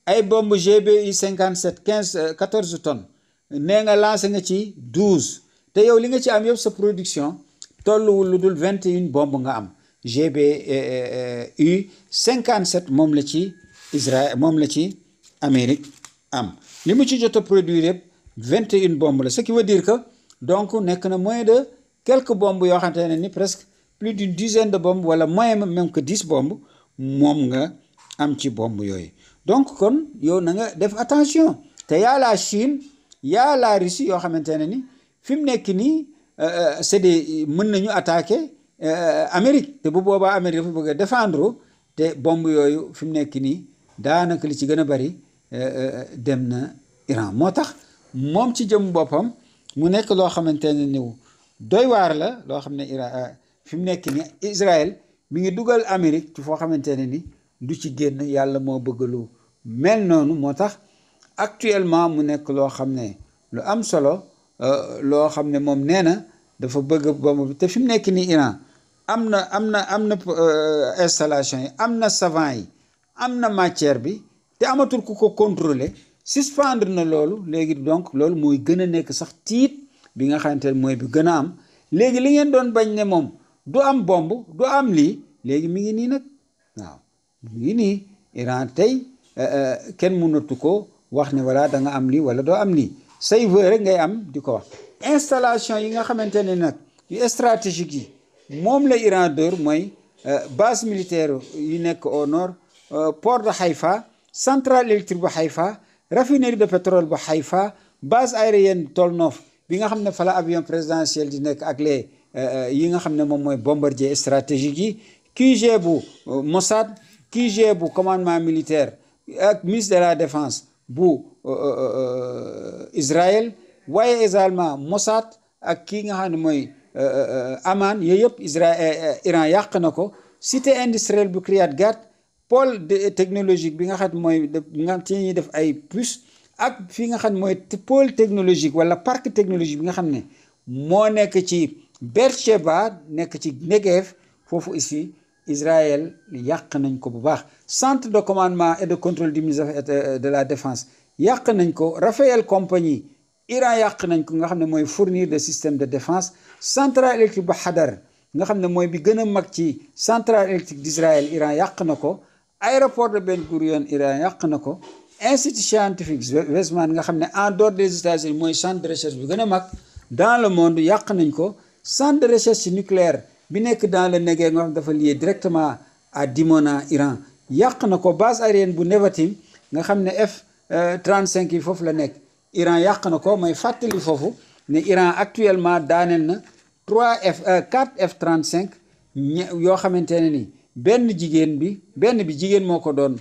ay bombe GBU 57 14 tonnes nee nga lancé nga ci 12 te yow li nga ci am yëpp sa production tolluwul lu dul 21 bombe nga am. GBU 57 moom la ci Israël moom la ci Amérique am, li mu ci jot a produire yëpp 21 bombes la, ce qui veut dire que donc nekk na moins de quelques bombes yoo xamante ne ni presque plus d'une dizaine de bombes wala moins même que 10 bombes moom nga am ci bombe yooyu. donc kon yow na nga def attention. te yaa la Chine yaa la Russie yoo xamante ne ni fi mu nekk nii c'est des mën nañu attaquer Amérique te bu boobaa Amérique dafa bëgg a défendre te bombe yooyu fi mu nekk nii daanaka li ci gën a bari dem na Iran. moo tax moom ci jëm boppam mu nekk loo xamante ne ni doy waar la, loo xam ne Iran fi mu nekk nii Israël mi ngi dugal Amérique ci foo xamante ne ni du ci génn. yàlla moo bëgg lu mel noonu. moo tax actuellement mu nekk loo xam ne lu am solo, loo xam ne moom nee na dafa bëgg bombe bi te fi mu nekk nii Iran am na installation yi, am na savant yi, am na matière bi te amatul ku ko contrôler, suspendre na loolu léegi. donc loolu mooy gën a nekk sax tiit bi nga xamante ne mooy bi gën a am léegi. li ngeen doon bañ ne moom du am bombe du am lii, léegi mi ngi nii nag. waaw mi ngi nii Iran tey kenn mënatu ko wax ne voilà da nga am lii wala doo am lii, say vœu rek ngay am di ko wax. installation yi nga xamante ne nag yu stratégique yi moom la Iran dóor mooy base militaire yi nekk au nord, port de Haïfa, centrale électrique bu Haïfa, raffinerie de pétrole bu Haïfa, base aérienne Tolnof bi nga xam ne fa la avion présidentiel di nekk ak les yi nga xam ne moom mooy bombardier stratégique yi QG bu Mossad QG bu commandement militaire ak ministre de la défense bu Israël waaye également Mossad ak kii nga xam ne mooy Aman yooyu yëpp Iran yàq na ko cité industrielle bu Kiryat Gat pôle technologique bi nga xam ne mooy nga ci ñuy def ay puces ak fi nga xam ne mooy pôle technologique wala parc technologique bi nga xam ne moo nekk ci Beersheba nekk ci Negev foofu ici Israël yàq nañ ko bu baax centre de commandement et de contrôle du ministère de la défense yàq nañ ko Rafael compagnie Iran yàq nañ ko nga xam ne mooy fournir des systèmes de défense centrale électrique bu Hadar nga xam ne mooy bi gën a mag ci centrale électrique d'Israël Iran yàq na ko aéroport de Ben Gurion Iran yàq na ko institut scientifique Weizmann nga xam ne en dehors des États-Unis mooy centre de recherche bi gën a mag dans le monde yàq nañ ko centre de recherche nucléaire bi nekk dans le Negev nga xam dafa lié directement à Dimona Iran yàq na ko base aérienne bu Nevatim nga xam ne F-35 yi foofu la nekk Iran yàq na ko mooy fàttali foofu ne Iran actuellement daaneel na 4 F-35 yoo xamante ne ni benn bi jigéen moo ko doon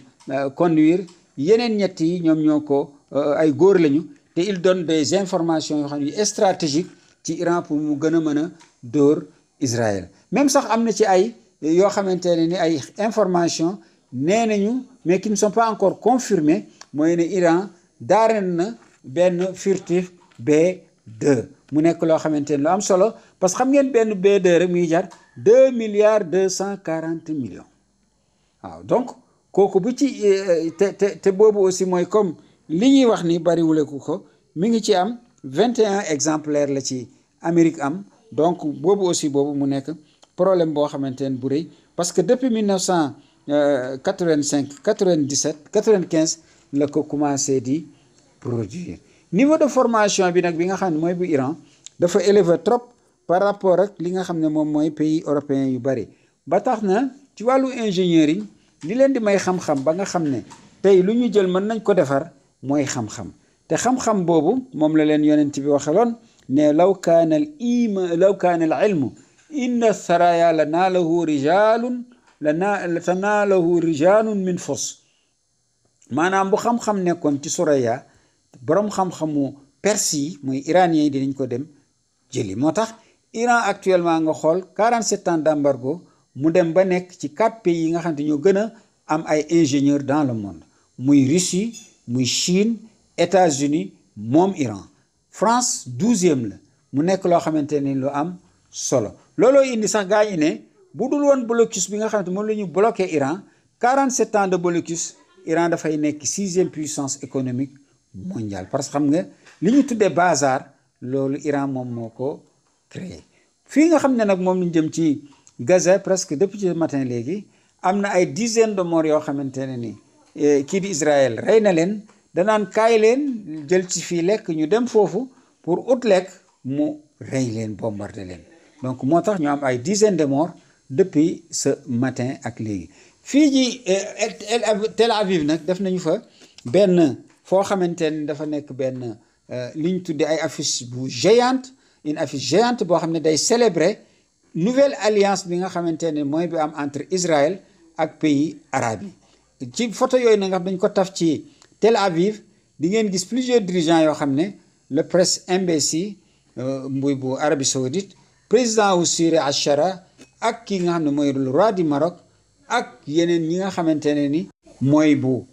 conduire yeneen ñett yi ñoom ñoo ko ay góor lañu te il donne des informations yoo xam ne stratégiques ci Iran pour mu gën a mën a dóor Israël même sax am na ci ay yoo xamante ne ni ay informations nee nañu mais qui ne sont pas encore confirmées mooy ne Iran daaneel na benn furtif B2 mu nekk loo xamante ne lu am solo parce que xam ngeen benn B2 rek muy jar 2,240 milliards waaw donc kooku bu ci te boobu aussi mooy comme li ñuy wax ni bariwuleku ko mi ngi ci am 21 exemplaires la ci Amérique am donc boobu aussi boobu mu nekk problème boo xamante ne bu rëy parce que depuis 1985 97 95 la ko commencé di produire niveau de formation bi nag bi nga xam ne mooy bu Iran dafa élevé trop par rapport ak li nga xam ne moom mooy pays européens yu bari ba tax na ci wàllu ingénierie li leen di may xam-xam ba nga xam ne tey lu ñu jël mën nañ ko defar mooy xam-xam te xam-xam boobu moom la leen yonent bi waxeloon ne law kaana al ilmu inna saraya la naalahu rijalun la tanaalahu rijalun min fos maanaam bu xam-xam nekkoon ci suraya boroom xam-xamu perse yi mooy iranien yi dinañ ko dem jëli moo tax Iran actuellement nga xool 47 ans d'embargo mu dem ba nekk ci 4 pays yi nga xam ne ñoo gën a am ay ingénieurs dans le monde muy Russie muy Chine États-Unis moom Iran France 12e la mu nekk loo xamante ni lu am solo looloo indi sax gaa ñi ne bu dul woon blocus bi nga xamante moom la ñu bloqué Iran 47 ans de blocus Iran dafay nekk 6e puissance économique mondiale parce que xam nga li ñu tuddee bazar loolu Iran moom moo ko créé fii nga xam ne nag moom lañ jëm ci Gaza presque depuis ce matin léegi am na ay dizaines de morts yoo xamante ne ni kii di Israël rey na leen danaan kaay leen jël ci fii lekk ñu dem foofu pour ut lekk mu rey leen bombarder leen donc moo tax ñu am ay dizaines de morts depuis ce matin ak léegi fii ji Tel Aviv nag def nañu fa benn foo xamante ne dafa nekk benn li ñu tuddee ay affiche bu géante une affiche géante boo xam ne day célébrer nouvelle alliance bi nga xamante ne mooy bi am entre Israël ak pays arabes yi ci photo yooyu na nga xam dañ ko taf ci Tel Aviv di ngeen gis plusieurs dirigeants yoo xam ne le prince Mbessi mbuy bu Arabie Saoudite président wu Syrie Achara ak ki nga xam ne mooy le roi du Maroc ak yeneen ñi nga xamante ne ni mooy bu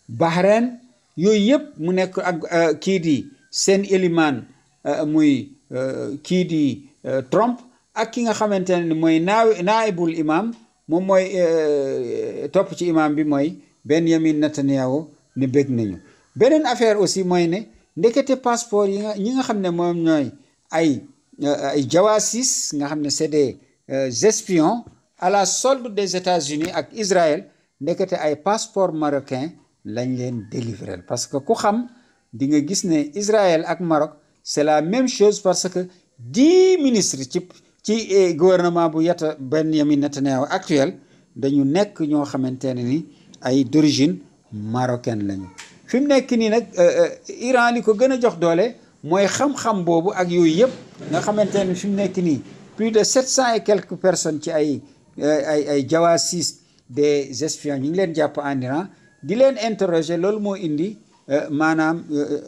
Bahreïn yooyu yëpp mu nekk ak kii di seen élimaan muy kii di Trump ak ki nga xamante ne mooy naaibul imam moom mooy topp ci imam bi mooy Benjamin Netanyahu ne bëgg nañu beneen affaire aussi mooy ne ndekete passeport yi ñi nga xam ne moom ñooy ay jawasis nga xam ne c'est des espions à la solde des États-Unis ak Israël ndekete ay passeport marocain lañ leen délivrer parce que ku xam di nga gis ne Israël ak Maroc c'est la même chose parce que 10 ministres ci gouvernement bu Benjamin Netanyahu actuel dañu nekk ñoo xamante ne ni ay d'origine marocaine lañu fi mu nekk nii nag Iran li ko gën a jox doole mooy xam-xam boobu ak yooyu yëpp nga xamante ne fi mu nekk nii plus de 700 et quelques personnes ci ay jawasis des espions ñu ngi leen jàpp en Iran di leen interroger loolu moo indi maanaam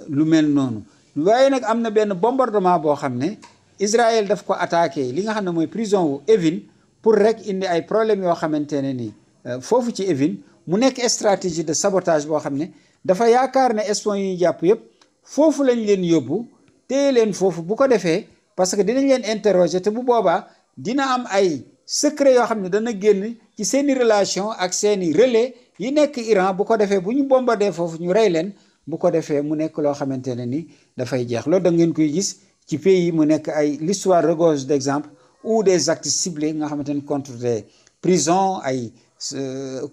lu mel noonu waaye nag am na benn bombardement boo xam ne Israël daf ko attaqué li nga xam ne mooy prison wu Evin pour rek indi ay problèmes yoo xamante ne ni foofu ci Evin mu nekk stratégie de sabotage boo xam ne dafa yaakaar ne espions yi ñu jàpp yëpp foofu lañ leen yóbbu téye leen foofu bu ko defee parce que dinañ leen interroger te bu boobaa dina am ay secret yoo xam ne dana génn ci seeni relation ak seeni relais yi nekk Iran bu ko defee bu ñu bombardé foofu ñu rey leen bu ko defee mu nekk loo xamante ne ni dafay jeex loolu da ngeen koy gis ci pays mu nekk ay l'histoire regorge d'exemples ou des actes ciblés nga xamante ni contre des prisons ay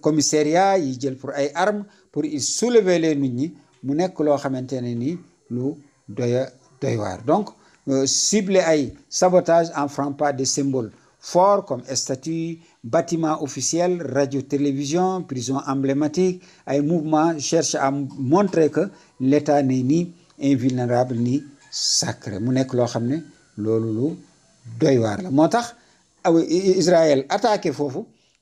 commissariat yi jël pour ay armes pour y soulever les nit ñi mu nekk loo xamante ne ni lu doy waar donc cibler ay sabotage en frappant des symboles forts comme statues, bâtiments officiels, radio, télévision, prison emblématique ay mouvement cherche à montrer que l'État n'est ni invulnérable ni sacré mu nekk loo xam ne loolu lu doy waar la moo tax Israël attaqué foofu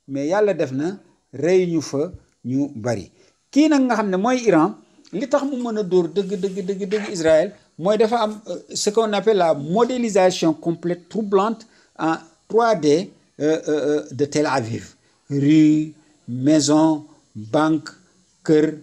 mais yàlla def na rey ñu fa ñu bari kii nag nga xam ne mooy Iran li tax mu mën a dóor dëgg Israël mooy dafa am ce qu'on appelle la modélisation complète troublante en 3D de Tel Aviv rue maison banque kër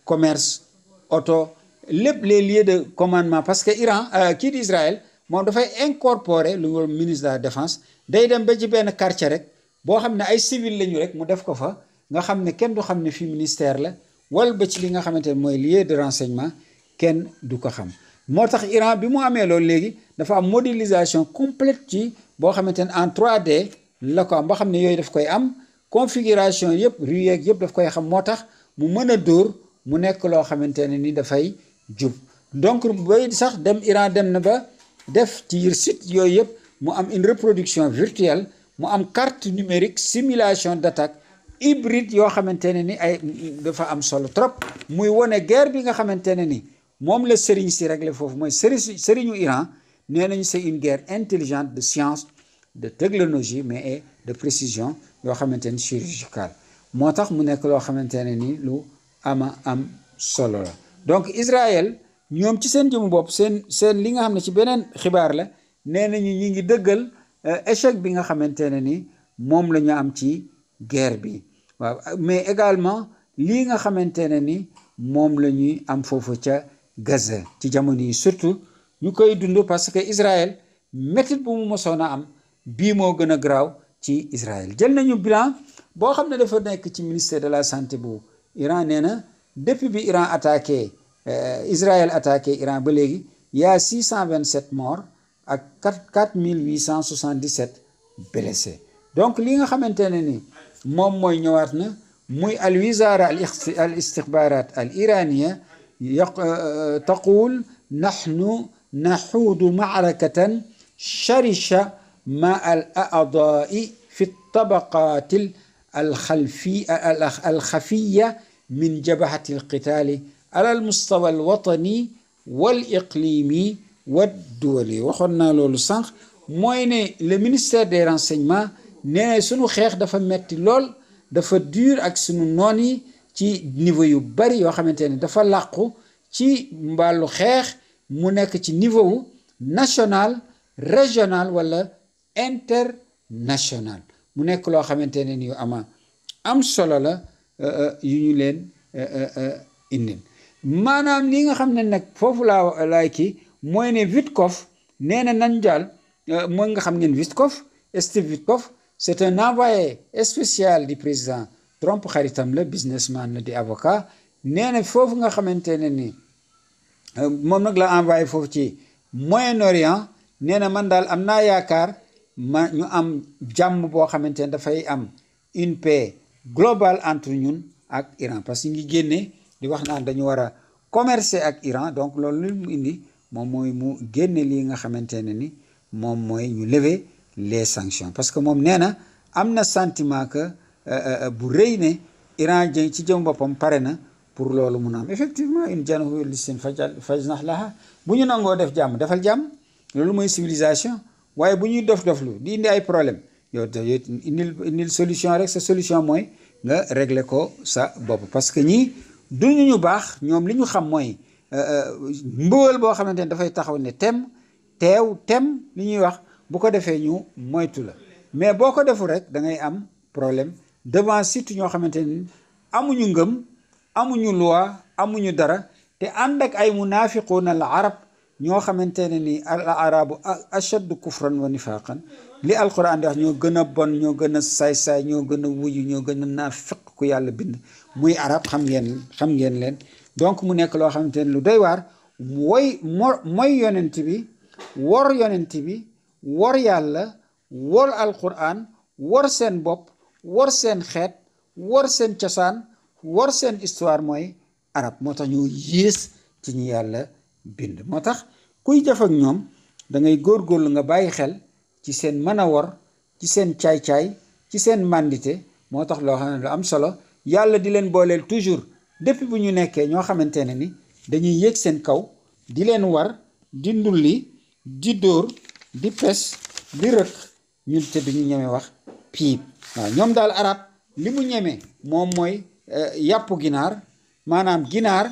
commerce oto lépp les lieux de commandement parce que Iran kii di Israël moom dafay incorporer lu ministre de la défense day dem ba ci benn quartier rek boo xam ne ay civil lañu rek mu def ko fa nga xam ne kenn du xam ne fii ministère la wala ba ci li nga xamante ne mooy lieu de renseignement kenn du ko xam moo tax Iran bi mu amee loolu léegi dafa am modélisation complète ci boo xamante ne en 3D la ko am boo xam ne yooyu daf koy am configuration yëpp rue yeeg yëpp daf koy xam moo tax mu mën a dóor mu nekk loo xamante ne ni dafay jub donc bay sax dem Iran dem na ba def ci site yooyu yëpp mu am une reproduction virtuelle mu am carte numérique simulation d'attaque hybride yoo xamante ne ni ay dafa am solo trop muy wone guerre bi nga xamante ne ni moom la sëriñ si réglé foofu mooy sëriñu Iran nee nañu c'est une guerre intelligente de science de technologie mais et de précision yoo xamante ni chirurgicale moo tax mu nekk loo xamante ne ni lu am solo la donc Israël ñoom ci seen jëmu bopp seen li nga xam ne ci beneen xibaar la nee nañu ñi ngi dëggal échec bi nga xamante ne ni moom la ñu am ci guerre bi waaw mais également lii nga xamante ne ni moom la ñuy am foofu ca Gaza ci jamono yi surtout ñu koy dund parce que Israël métit bu mu mosoon a am bii moo gën a garaaw ci Israël jël nañu bilan boo xam ne dafa nekk ci ministère de la santé bu Iran nee na depuis bi Iran attaqué Israël attaqué Iran ba léegi y a 627 morts ak 4877 blessés donc li nga xamante ne ni moom mooy ñëwaat na muy al wizara al istixbarat al iraniya taqul nahnu naxuudu maarakatan sharisha ma al a'daai fi tabaqat الخفية من جبهة القتال على المستوى الوطني والإقليمي والدولي وخلنا لولو سانخ mooy ne le ministère des renseignements nee na sunu xeex dafa metti lool dafa dur ak sunu noon yi ci niveau yu bari yoo xamante ne dafa làqu ci mbàllu xeex mu nekk ci niveau national régional wala international mu nekk loo xamante ne ni yu am solo la yu ñu leen indil maanaam li nga xam ne nag foofu laay kii mooy ne Witkoff nee na nañ daal mooy nga xam ngeen Witkoff Steve Witkoff c'est un envoyé spécial du président Trump xaritam la businessman la di avocat nee na foofu nga xamante ne ni moom nag la envoyé foofu ci Moyen-Orient nee na man daal am naa yaakaar ñu am jàmm boo xamante ne dafay am une paix globale entre ñun ak Iran parce que ñu ngi génne di wax naan dañu war a commercer ak Iran donc loolu lu mu indi moom mooy mu génne lii nga xamante ne ni moom mooy ñu lever les sanctions parce que moom nee na am na sentiment que bu rëy ne Iran ci jëm boppam pare na pour loolu mun a am effectivement in janahu listin fajnah laha bu ñu nangoo def jàmm defal jàmm loolu mooy civilisation. waaye bu ñuy dof-doflu di indi ay problème yow indil solution rek. sa solution mooy nga régler ko sa bopp parce que ñii duñu ñu baax ñoom li ñu xam mooy mbëwal boo xamante ne dafay taxaw ne tem li ñuy wax bu ko defee ñu moytu la mais boo ko defu rek da ngay am problème devant surtout ñoo xamante ni amuñu ngëm amuñu loi amuñu dara te ànd ak ay munafiquun al arab ñoo xamante ne ni al arabu ashaddu kufran wa nifaqan li alquran di wax ñoo gën a bon ñoo gën a saay-saay ñoo gën a wuyu ñoo gën a naafiq ku yàlla bind muy arab xam ngeen leen donc mu nekk loo xamante ne lu doy waar mooy yonent bi wor yonent bi wor yàlla wor alquran wor seen bopp wor seen xeet wor seen cosaan wor seen histoire mooy arab moo tax ñoo yées ci ñi yàlla bind moo tax kuy jëf ak ñoom da ngay góorgóorlu nga bàyyi xel ci seen mën a wor ci seen caay-caay ci seen màndite moo tax loo xam ne lu am solo yàlla di leen booleel toujours depuis bu ñu nekkee ñoo xamante ne ni dañuy yéeg seen kaw di leen war di ndulli di dóor di pes di rëkk ñun te duñu ñeme wax piib waaw ñoom daal arab li mu ñeme moom mooy yàpp ginaar maanaam ginaar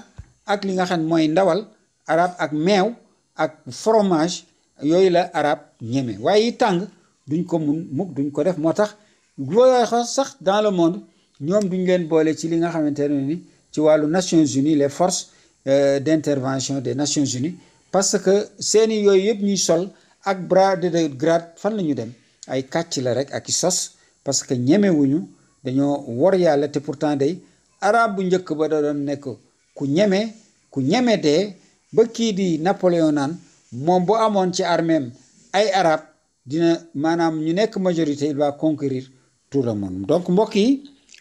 ak li nga xam mooy ndawal arab ak meew ak fromage yooyu la arab ñeme waaye yi tàng duñ ko mun mukk duñ ko def moo tax voyage sax dans le monde ñoom duñ leen boole ci li nga xamante ne ni ci wàllu Nations Unies les forces d'intervention des Nations Unies parce que seeni yooyu yëpp ñuy sol ak grade de grade fan la ñu dem ay kàcc la rek ak i sos parce que ñemewuñu dañoo wor yàlla te pourtant day arab bu njëkk ba da doon nekk ku ñeme dee ba kii di Napoléon naan moom bu amoon ci arméem ay arab dina maanaam ñu nekk majorité il va conquérir tout le monde donc mbokk yi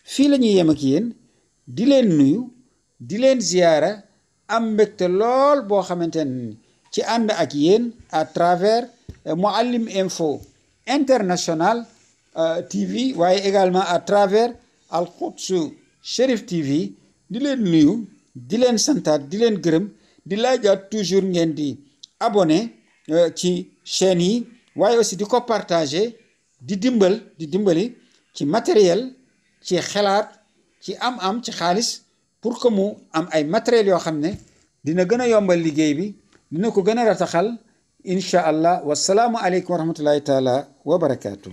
fii la ñuy yem ak yéen di leen nuyu di leen ziyaara am mbégte lool boo xamante ne ci ànd ak yéen à travers Mouhalim Info International TV waaye également à travers Al Quds Cherif TV di leen nuyu di leen santaat di leen gërëm di laajaat toujours ngeen di abonné ci chaîne yi waaye aussi di ko partager di dimbali ci matériel ci xalaat ci am ci xaalis pour que mu am ay matériel yoo xam ne dina gën a yombal liggéey bi dina ko gën a rataxal incha allah wasalaamu aleykum wa rahmatullahi taala wa barakaatu.